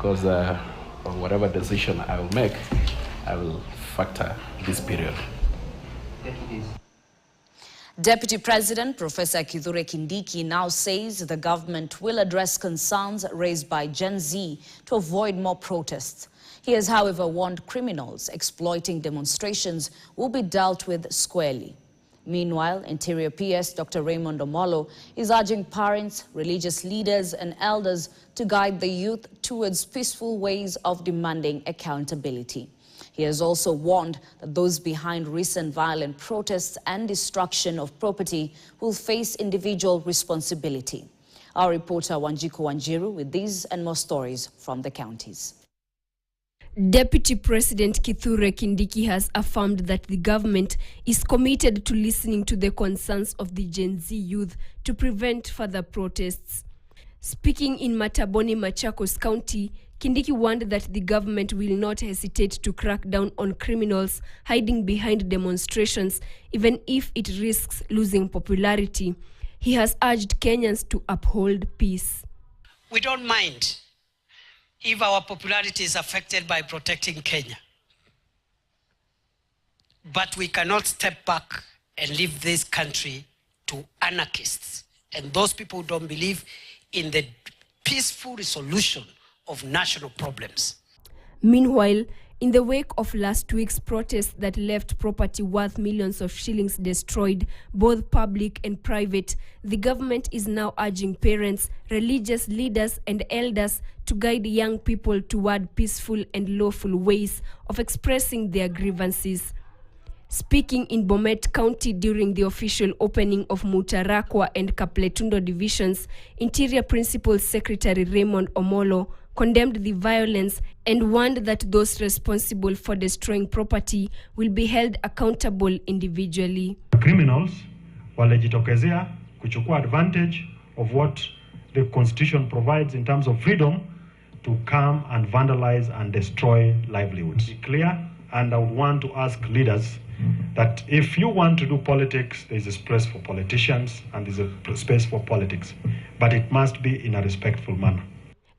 because whatever decision I will make, I will factor this period. Deputy President Professor Kithure Kindiki now says the government will address concerns raised by Gen Z to avoid more protests. He has, however, warned criminals exploiting demonstrations will be dealt with squarely. Meanwhile, Interior PS Dr. Raymond Omolo is urging parents, religious leaders and elders to guide the youth towards peaceful ways of demanding accountability. He has also warned that those behind recent violent protests and destruction of property will face individual responsibility. Our reporter Wanjiku Wanjiru with these and more stories from the counties. Deputy President Kithure Kindiki has affirmed that the government is committed to listening to the concerns of the Gen Z youth to prevent further protests. Speaking in Mataboni, Machakos County, Kindiki warned that the government will not hesitate to crack down on criminals hiding behind demonstrations, even if it risks losing popularity. He has urged Kenyans to uphold peace. We don't mind if our popularity is affected by protecting Kenya. But we cannot step back and leave this country to anarchists and those people who don't believe in the peaceful resolution of national problems. Meanwhile, in the wake of last week's protests that left property worth millions of shillings destroyed, both public and private, the government is now urging parents, religious leaders and elders to guide young people toward peaceful and lawful ways of expressing their grievances. Speaking in Bomet County during the official opening of Mutarakwa and Kapletundo divisions, Interior Principal Secretary Raymond Omolo condemned the violence and warned that those responsible for destroying property will be held accountable individually. Criminals walijitokezea kuchukua advantage of what the constitution provides in terms of freedom to come and vandalize and destroy livelihoods. Be clear, and I would want to ask leaders that if you want to do politics, there is a space for politicians and there is a space for politics, but it must be in a respectful manner.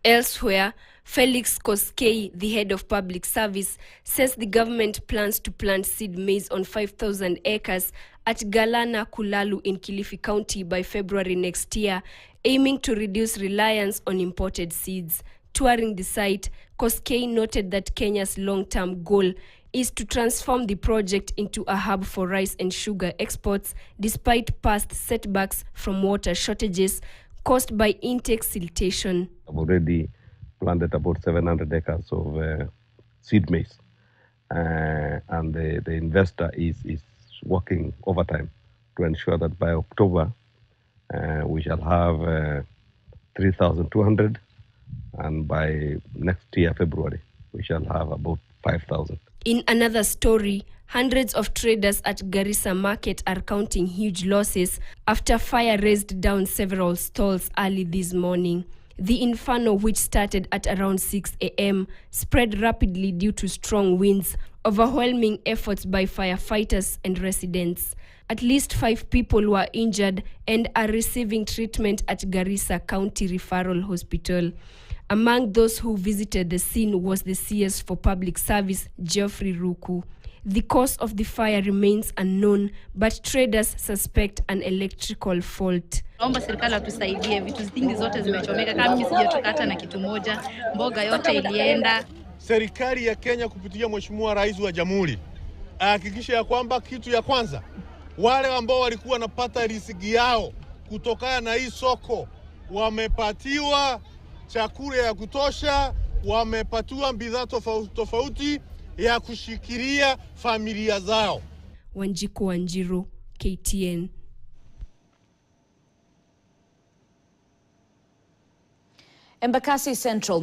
Elsewhere, Felix Koskei, the head of public service, says the government plans to plant seed maize on 5,000 acres at Galana Kulalu in Kilifi County by February next year, aiming to reduce reliance on imported seeds. Touring the site, Koskei noted that Kenya's long-term goal is to transform the project into a hub for rice and sugar exports, despite past setbacks from water shortages caused by intake siltation. I've already planted about 700 acres of seed maize, and the investor is working overtime to ensure that by October we shall have 3,200, and by next year, February, we shall have about 5,000. In another story, hundreds of traders at Garissa Market are counting huge losses after fire razed down several stalls early this morning. The inferno, which started at around 6 a.m., spread rapidly due to strong winds, overwhelming efforts by firefighters and residents. At least 5 people were injured and are receiving treatment at Garissa County Referral Hospital. Among those who visited the scene was the CS for Public Service, Geoffrey Ruku. The cause of the fire remains unknown, but traders suspect an electrical fault. Naomba serikali atusaidie, vitu vingi zote zimechomeka, kama mimi sijatoka hata na kitu moja, mboga yote ilienda. Serikali ya Kenya kupitia Mheshimiwa Rais wa Jamhuri ahakikisha ya kwamba kitu ya kwanza, wale ambao walikuwa wanapata riziki yao kutokana na hii soko wamepatiwa chakula ya kutosha, wamepatiwa bidhaa tofauti ya kushikilia familia zao. Wanjiku Wanjiru, KTN. Embakasi Central